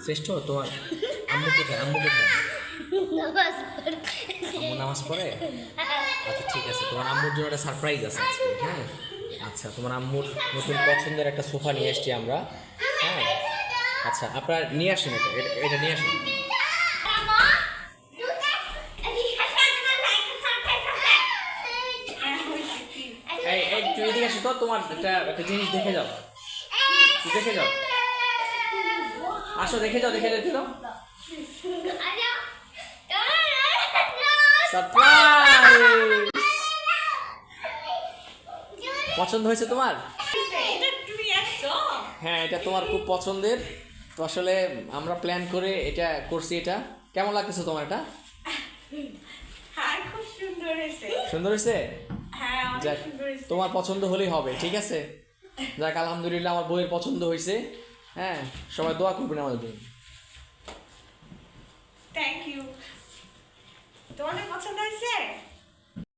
শ্রেষ্ঠ তোমার আম্মু কোথায়? আম্মু নামাজ পড়ে? আচ্ছা ঠিক আছে, তোমার আম্মুর জন্য একটা সারপ্রাইজ আছে আজকে। হ্যাঁ আচ্ছা, তোমার আম্মুর নতুন পছন্দের একটা সোফা নিয়ে এসছি আমরা। হ্যাঁ আচ্ছা, আপনার নিয়ে আসেন, এটা নিয়ে আসেন। এই একটু এদিকে আসো তো, তোমার একটা জিনিস দেখে যাও, দেখে যাও, আসো দেখে যাও, দেখে যাও। সারপ্রাইজ! পছন্দ হয়েছে তোমার? হ্যাঁ, এটা তোমার খুব পছন্দের। তো আসলে আমরা প্ল্যান করে এটা করছি। এটা কেমন লাগতেছে তোমার? এটা খুব সুন্দর হয়েছে। সুন্দর হয়েছে? হ্যাঁ, অনেক যাক, সুন্দর হয়েছে। তোমার পছন্দ হলেই হবে, ঠিক আছে? যাক, আলহামদুলিল্লাহ আমার বইয়ের পছন্দ হয়েছে। হ্যাঁ, সবাই দোয়া করবেন আমাদের জন্য। Thank you. তোমাদের পছন্দ হয়েছে?